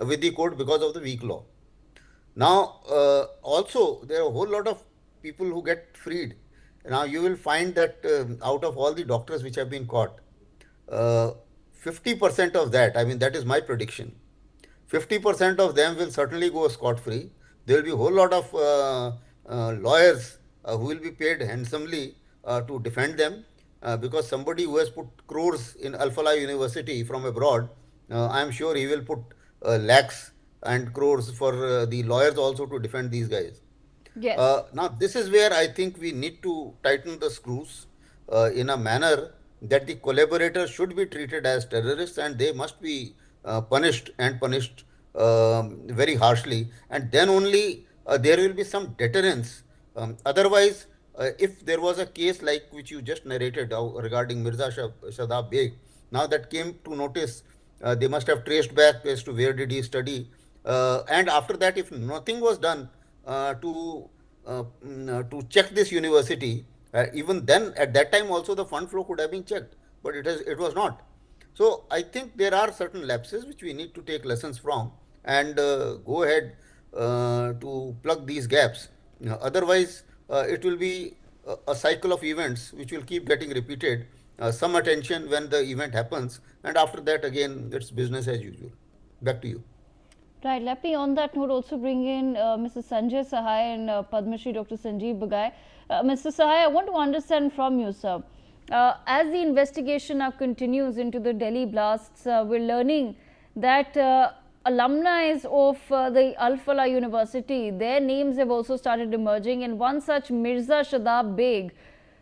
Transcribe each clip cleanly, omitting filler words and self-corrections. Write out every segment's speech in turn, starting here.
with the court because of the weak law. Now, also, there are a whole lot of people who get freed. Now, you will find that out of all the doctors which have been caught, uh, 50% of that, I mean, that is my prediction, 50% of them will certainly go scot free. There will be a whole lot of lawyers who will be paid handsomely to defend them because somebody who has put crores in Al-Falah University from abroad, I am sure he will put lakhs and crores for the lawyers also to defend these guys. Yes. Now, this is where I think we need to tighten the screws in a manner that the collaborators should be treated as terrorists and they must be punished and punished very harshly. And then only there will be some deterrence. Otherwise, if there was a case like which you just narrated regarding Mirza Shadab Beg, now that came to notice, they must have traced back as to where did he study. And after that, if nothing was done to check this university, even then at that time also the fund flow could have been checked, but it was not. So I think there are certain lapses which we need to take lessons from and go ahead to plug these gaps. Otherwise, it will be a cycle of events which will keep getting repeated. Some attention when the event happens, and after that, again, it's business as usual. Back to you. Right. Let me, on that note, also bring in Mr. Sanjay Sahai and Padma Shri Dr. Sanjeev Bagai. Mr. Sahai, I want to understand from you, sir. As the investigation now continues into the Delhi blasts, we're learning that alumni of the Al-Falah University, their names have also started emerging, and one such Mirza Shadab Beg,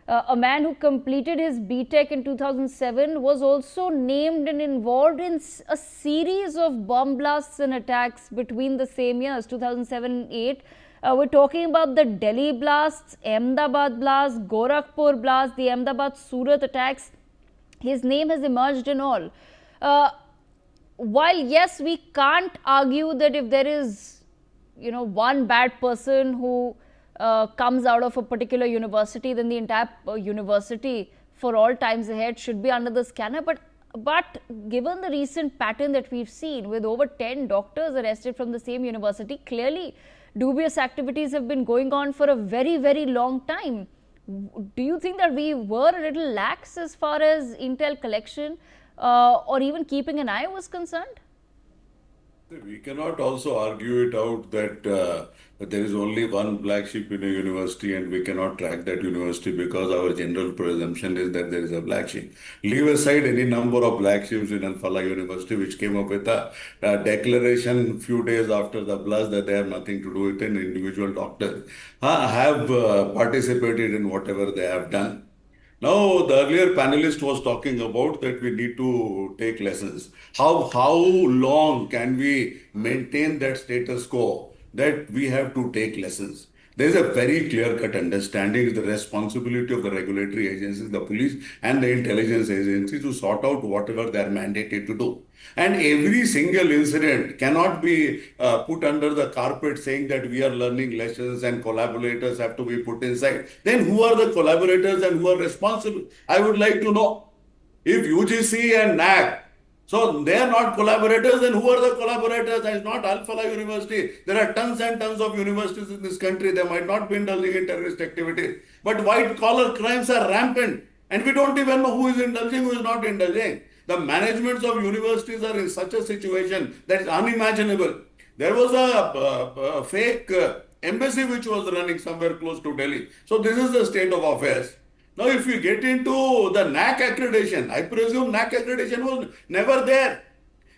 a man who completed his BTech in 2007, was also named and involved in a series of bomb blasts and attacks between the same years, 2007 and 8. We're talking about the Delhi blasts, Ahmedabad blast, Gorakhpur blast, the Ahmedabad Surat attacks. His name has emerged in all. While yes, we can't argue that if there is, one bad person who comes out of a particular university, then the entire university for all times ahead should be under the scanner. But given the recent pattern that we've seen with over 10 doctors arrested from the same university, clearly dubious activities have been going on for a very, very long time. Do you think that we were a little lax as far as intel collection or even keeping an eye was concerned? We cannot also argue it out that there is only one black sheep in a university and we cannot track that university because our general presumption is that there is a black sheep. Leave aside any number of black sheep in Al-Falah University which came up with a declaration few days after the blast that they have nothing to do with an individual doctor have participated in whatever they have done. Now, the earlier panelist was talking about that we need to take lessons. How long can we maintain that status quo that we have to take lessons? There is a very clear-cut understanding, the responsibility of the regulatory agencies, the police and the intelligence agencies to sort out whatever they are mandated to do. And every single incident cannot be put under the carpet saying that we are learning lessons and collaborators have to be put inside. Then who are the collaborators and who are responsible? I would like to know. If UGC and NAC, so they are not collaborators, then who are the collaborators? And it's not Al-Falah University. There are tons and tons of universities in this country. They might not be indulging in terrorist activities. But white-collar crimes are rampant. And we don't even know who is indulging, who is not indulging. The managements of universities are in such a situation that is unimaginable. There was a fake embassy which was running somewhere close to Delhi. So this is the state of affairs. Now, if we get into the NAC accreditation, I presume NAC accreditation was never there.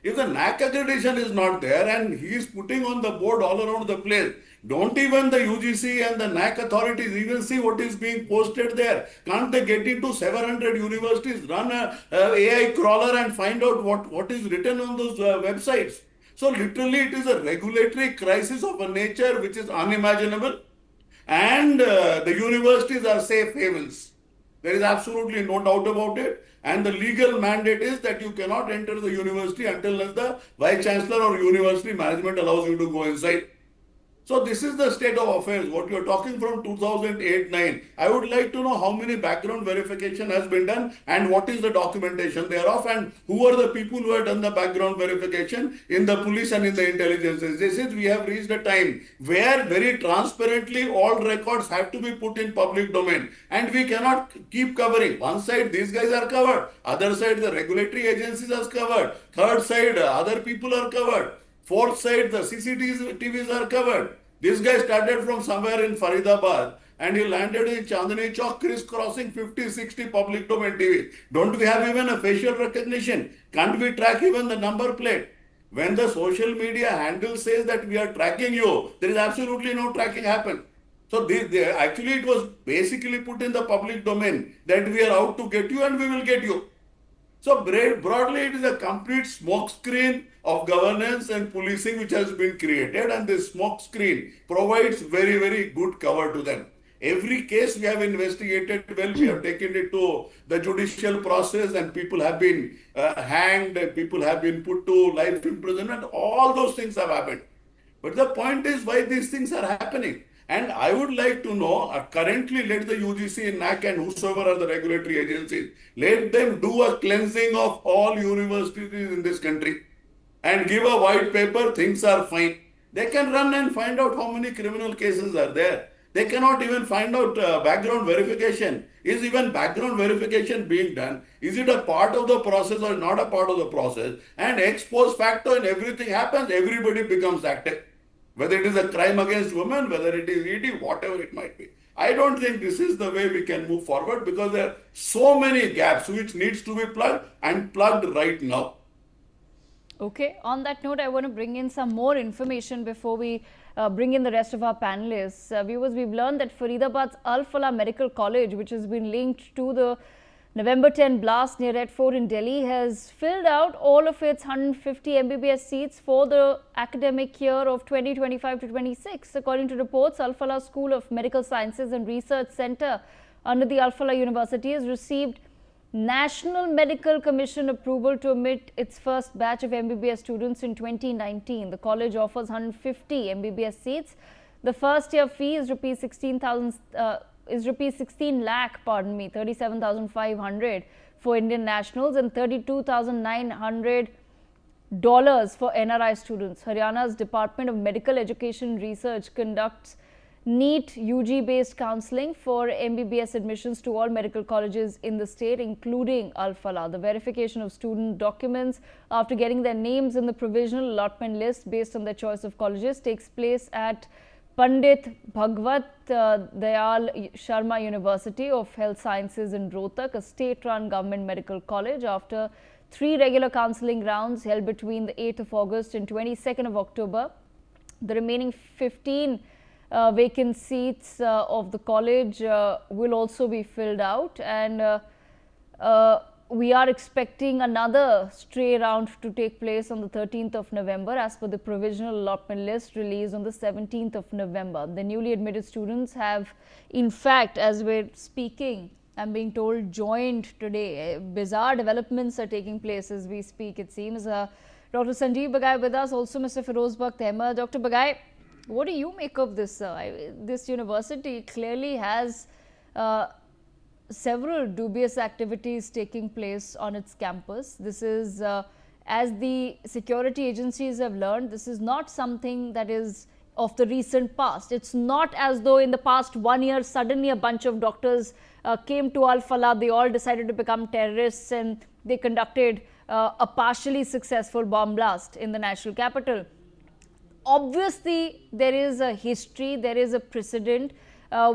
If the NAC accreditation is not there and he is putting on the board all around the place, don't even the UGC and the NAC authorities even see what is being posted there? Can't they get into 700 universities, run a AI crawler and find out what is written on those websites? So literally it is a regulatory crisis of a nature which is unimaginable, and the universities are safe havens. There is absolutely no doubt about it. And the legal mandate is that you cannot enter the university until the vice chancellor or university management allows you to go inside. So this is the state of affairs. What you're talking from 2008-9. I would like to know how many background verification has been done and what is the documentation thereof and who are the people who have done the background verification in the police and in the intelligence. This is we have reached a time where very transparently all records have to be put in public domain and we cannot keep covering. One side these guys are covered, other side the regulatory agencies are covered, third side other people are covered. Fourth side, the CCTVs are covered. This guy started from somewhere in Faridabad and he landed in Chandni Chowk, crisscrossing 50, 60 public domain TV. Don't we have even a facial recognition? Can't we track even the number plate? When the social media handle says that we are tracking you, there is absolutely no tracking happen. So actually it was basically put in the public domain that we are out to get you and we will get you. So broadly, it is a complete smokescreen of governance and policing which has been created, and this smokescreen provides very, very good cover to them. Every case we have investigated well, we have taken it to the judicial process, and people have been hanged, and people have been put to life imprisonment. All those things have happened. But the point is why these things are happening. And I would like to know, currently let the UGC, NAC and whosoever are the regulatory agencies, let them do a cleansing of all universities in this country and give a white paper, things are fine. They can run and find out how many criminal cases are there. They cannot even find out background verification. Is even background verification being done? Is it a part of the process or not a part of the process? And ex post facto and everything happens, everybody becomes active. Whether it is a crime against women, whether it is ED, whatever it might be. I don't think this is the way we can move forward because there are so many gaps which needs to be plugged and plugged right now. Okay, on that note, I want to bring in some more information before we bring in the rest of our panelists. Viewers, we've learned that Faridabad's Al-Falah Medical College, which has been linked to the November 10 blast near Red Fort in Delhi, has filled out all of its 150 MBBS seats for the academic year of 2025 to 26. According to reports, Al-Falah School of Medical Sciences and Research Center under the Al-Falah University has received National Medical Commission approval to admit its first batch of MBBS students in 2019. The college offers 150 MBBS seats. The first year fee is rupees 16 lakh, 37,500 for Indian nationals and $32,900 for NRI students. Haryana's Department of Medical Education and Research conducts NEET UG-based counselling for MBBS admissions to all medical colleges in the state, including Al-Falah. The verification of student documents after getting their names in the provisional allotment list based on their choice of colleges takes place at Pandit Bhagwat Dayal Sharma University of Health Sciences in Rohtak, a state-run government medical college. After 3 regular counselling rounds held between the 8th of August and 22nd of October, the remaining 15 vacant seats of the college will also be filled out, and we are expecting another stray round to take place on the 13th of November as per the provisional allotment list released on the 17th of November. The newly admitted students have, in fact, as we're speaking, I'm being told, joined today. Bizarre developments are taking place as we speak, it seems. Dr. Sanjeev Bagai with us, also Mr. Feroz Bakht Ahmed. Dr. Bagai, what do you make of this? This university clearly has several dubious activities taking place on its campus. This is, as the security agencies have learned, this is not something that is of the recent past. It's not as though in the past 1 year, suddenly a bunch of doctors came to Al-Falah, they all decided to become terrorists and they conducted a partially successful bomb blast in the national capital. Obviously, there is a history, there is a precedent.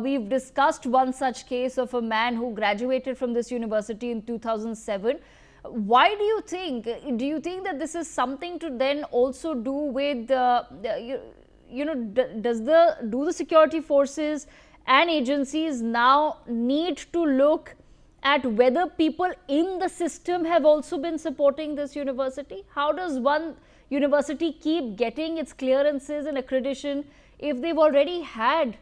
We've discussed one such case of a man who graduated from this university in 2007. Why do you think that this is something to then also do with, do the security forces and agencies now need to look at whether people in the system have also been supporting this university? How does one university keep getting its clearances and accreditation if they've already had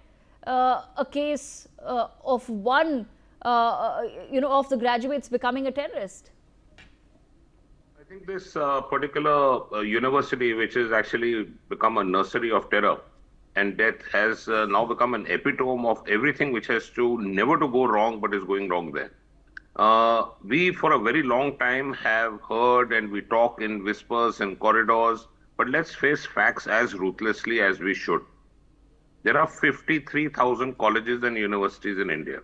a case of one, of the graduates becoming a terrorist? I think this particular university, which has actually become a nursery of terror, and death has now become an epitome of everything which has to never to go wrong but is going wrong there. We, for a very long time, have heard and we talk in whispers and corridors, but let's face facts as ruthlessly as we should. There are 53,000 colleges and universities in India.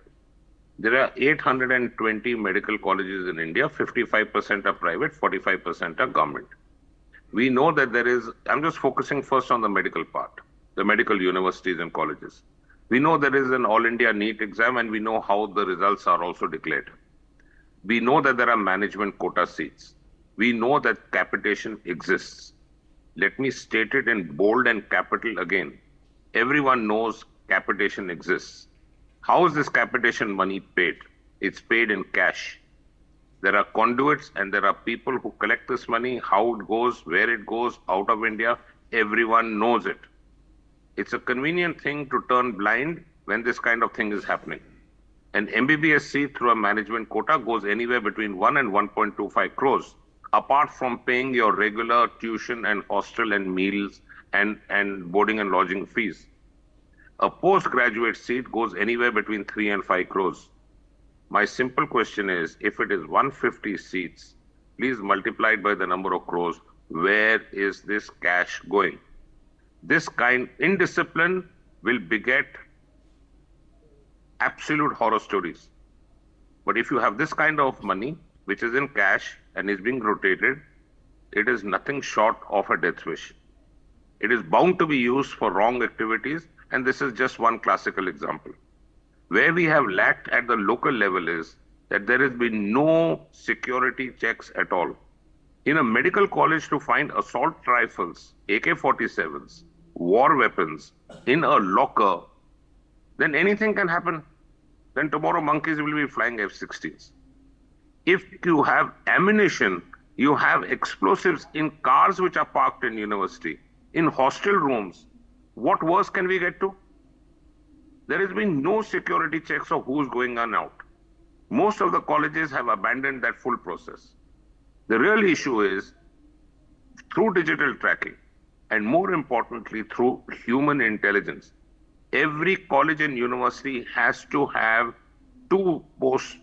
There are 820 medical colleges in India. 55% are private, 45% are government. We know that there is, I'm just focusing first on the medical part, the medical universities and colleges. We know there is an All India NEET exam and we know how the results are also declared. We know that there are management quota seats. We know that capitation exists. Let me state it in bold and capital again. Everyone knows capitation exists. How is this capitation money paid? It's paid in cash. There are conduits and there are people who collect this money, how it goes, where it goes, out of India. Everyone knows it. It's a convenient thing to turn blind when this kind of thing is happening. An MBBS seat through a management quota goes anywhere between 1 and 1.25 crores, apart from paying your regular tuition and hostel and meals and boarding and lodging fees. A postgraduate seat goes anywhere between 3 and 5 crores. My simple question is, if it is 150 seats, please multiply it by the number of crores. Where is this cash going? This kind indiscipline will beget absolute horror stories. But if you have this kind of money, which is in cash and is being rotated, it is nothing short of a death wish. It is bound to be used for wrong activities, and this is just one classical example. Where we have lacked at the local level is that there has been no security checks at all. In a medical college, to find assault rifles, AK-47s, war weapons in a locker, then anything can happen. Then tomorrow monkeys will be flying F-16s. If you have ammunition, you have explosives in cars which are parked in university, in hostel rooms, what worse can we get to? There has been no security checks of who's going on out. Most of the colleges have abandoned that full process. The real issue is through digital tracking and more importantly through human intelligence. Every college and university has to have 2 posts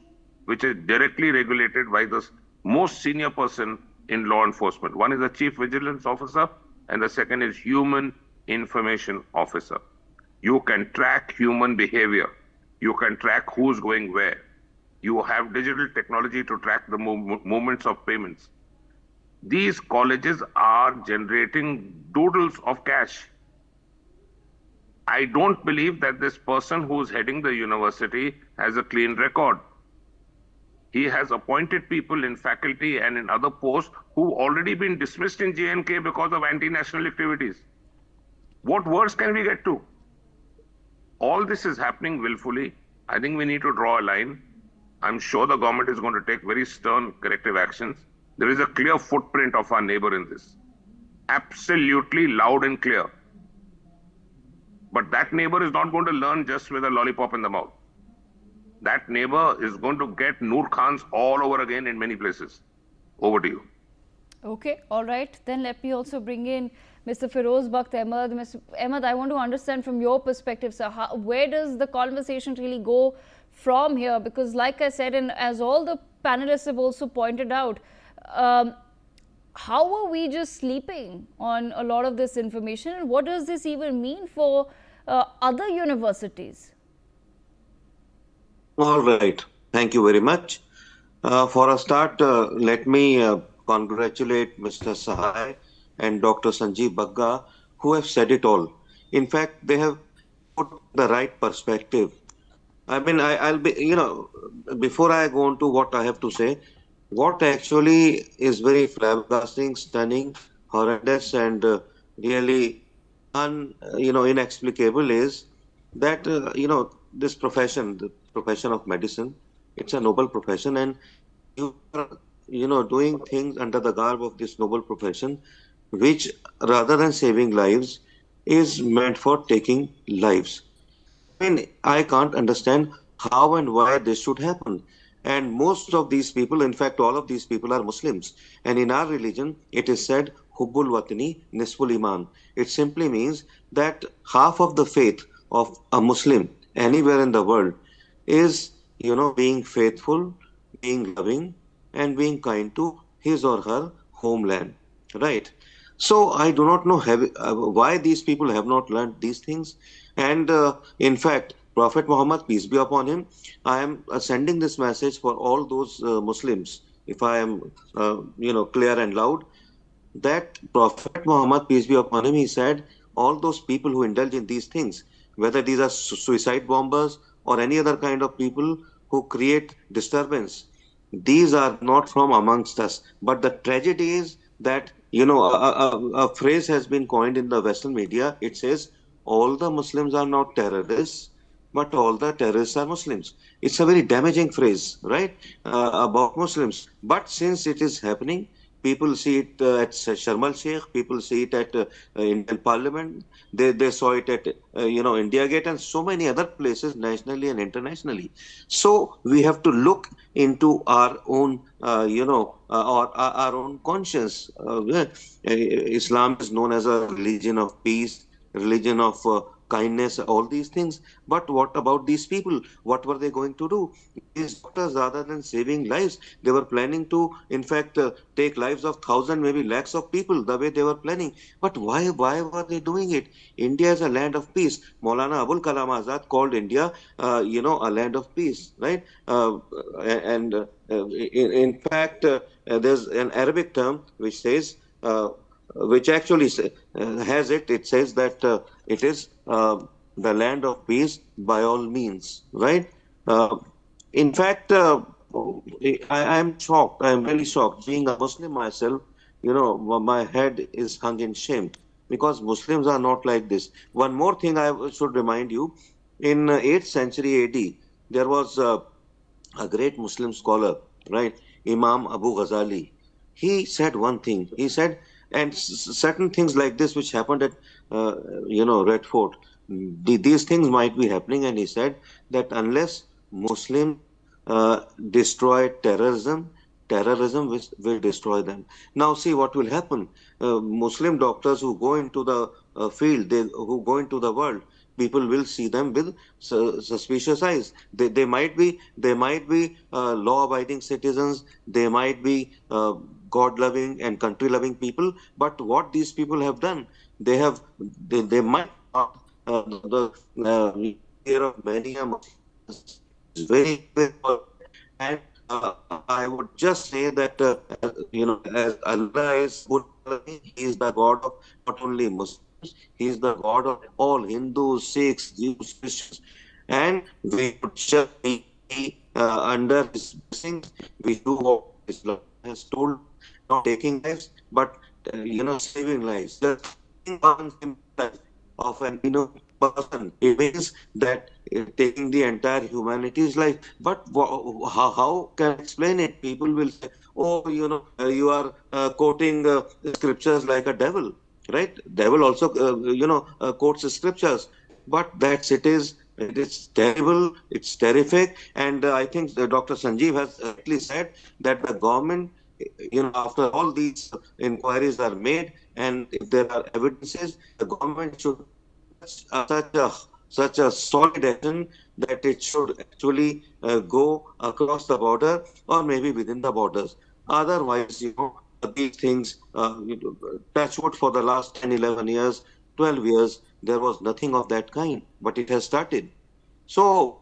which is directly regulated by the most senior person in law enforcement. One is the Chief Vigilance Officer and the second is Human Information Officer. You can track human behavior. You can track who's going where. You have digital technology to track the movements of payments. These colleges are generating doodles of cash. I don't believe that this person who's heading the university has a clean record. He has appointed people in faculty and in other posts who've already been dismissed in J&K because of anti-national activities. What worse can we get to? All this is happening willfully. I think we need to draw a line. I'm sure the government is going to take very stern corrective actions. There is a clear footprint of our neighbor in this. Absolutely loud and clear. But that neighbor is not going to learn just with a lollipop in the mouth. That neighbor is going to get Noor Khans all over again in many places. Over to you. Okay, all right. Then let me also bring in Mr. Feroz Bakht Ahmed. Mr. Ahmed, I want to understand from your perspective, sir, where does the conversation really go from here? Because like I said, and as all the panelists have also pointed out, how are we just sleeping on a lot of this information, and what does this even mean for other universities? All right. Thank you very much. For a start, let me congratulate Mr. Sahai and Dr. Sanjeev Bagga, who have said it all. In fact, they have put the right perspective. I mean, I'll be, before I go on to what I have to say, what actually is very flabbergasting, stunning, horrendous, and really inexplicable is that, this profession, the profession of medicine, it's a noble profession, and you are, doing things under the garb of this noble profession, which rather than saving lives, is meant for taking lives. I mean, I can't understand how and why this should happen. And most of these people, in fact, all of these people are Muslims. And in our religion, it is said, Hubbul Watani Nisful Iman. It simply means that half of the faith of a Muslim anywhere in the world is, being faithful, being loving, and being kind to his or her homeland. Right? So I do not know why these people have not learned these things. And in fact, Prophet Muhammad, peace be upon him, I am sending this message for all those Muslims, if I am, clear and loud, that Prophet Muhammad, peace be upon him, he said, all those people who indulge in these things, whether these are suicide bombers or any other kind of people who create disturbance, these are not from amongst us. But the tragedy is that, a phrase has been coined in the Western media. It says, all the Muslims are not terrorists, but all the terrorists are Muslims. It's a very damaging phrase, right, about Muslims. But since it is happening, people see it at Sharm el Sheikh, people see it at Indian Parliament, they saw it at, India Gate and so many other places nationally and internationally. So we have to look into our own, or our own conscience. Islam is known as a religion of peace, religion of kindness, all these things. But what about these people? What were they going to do? These doctors, rather than saving lives, they were planning to, in fact, take lives of thousands, maybe lakhs of people, the way they were planning. But why were they doing it? India is a land of peace. Maulana Abul Kalam Azad called India, a land of peace, right? And in fact, there's an Arabic term which says, which actually has it. It says that it is the land of peace by all means, right? Uh, in fact, I'm shocked. I'm really shocked. Being a Muslim myself, my head is hung in shame because Muslims are not like this. One more thing I should remind you: in 8th century AD, there was a great Muslim scholar, right? Imam Abu Ghazali. He said one thing. He said, and certain things like this which happened at, Red Fort, these things might be happening. And he said that unless Muslims destroy terrorism will destroy them. Now see what will happen. Muslim doctors who go into the field, who go into the world, people will see them with suspicious eyes. They might be law-abiding citizens. They might be God-loving and country-loving people. But what these people have done, they might not fear of many a Muslim is very very important. And I would just say that as Allah is Rabbul Alamin, He is the God of not only Muslims, He is the God of all Hindus, Sikhs, Jews, Christians, and we should just be under His blessings. We do what Islam has told us, not taking lives, but saving lives. Just taking one simple life of an innocent person, it means that taking the entire humanity's life. But how can I explain it? People will say, "Oh, you are quoting scriptures like a devil." Right? Devil also, quotes scriptures. But it is terrible, it's terrific. And I think Dr. Sanjeev has rightly said that the government, after all these inquiries are made, and if there are evidences, the government should take such a solid action that it should actually go across the border or maybe within the borders. Otherwise, these things, touch wood, for the last 10, 11 years, 12 years, there was nothing of that kind, but it has started. So,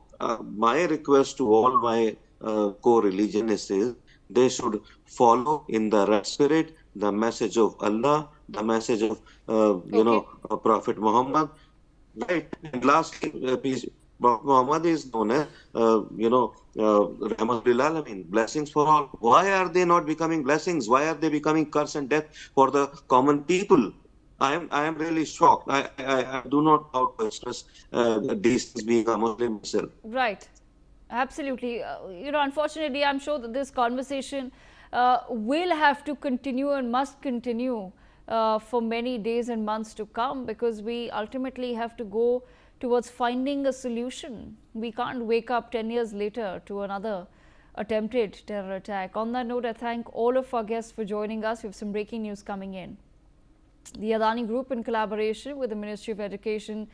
my request to all my co-religionists is they should follow in the right spirit the message of Allah, the message of Okay. Prophet Muhammad, right? And lastly, peace, Prophet Muhammad is known as Rahmatul Alamin, blessings for all. Why are they not becoming blessings? Why are they becoming curse and death for the common people? I am really shocked. I do not know how to express these things being a Muslim myself. Right. Absolutely. Unfortunately, I'm sure that this conversation will have to continue and must continue for many days and months to come, because we ultimately have to go towards finding a solution. We can't wake up 10 years later to another attempted terror attack. On that note, I thank all of our guests for joining us. We have some breaking news coming in. The Adani Group, in collaboration with the Ministry of Education,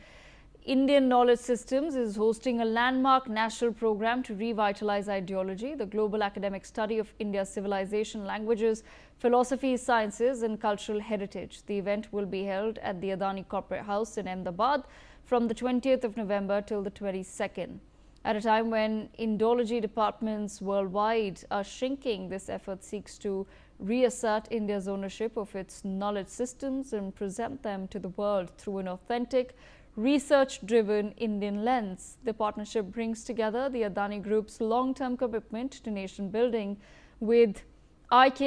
Indian Knowledge Systems, is hosting a landmark national program to revitalize ideology, the global academic study of India's civilization, languages, philosophy, sciences and cultural heritage. The event will be held at the Adani Corporate House in Ahmedabad from the 20th of November till the 22nd. At a time when Indology departments worldwide are shrinking, this effort seeks to reassert India's ownership of its knowledge systems and present them to the world through an authentic, research-driven Indian lens. The partnership brings together the Adani Group's long-term commitment to nation building with IK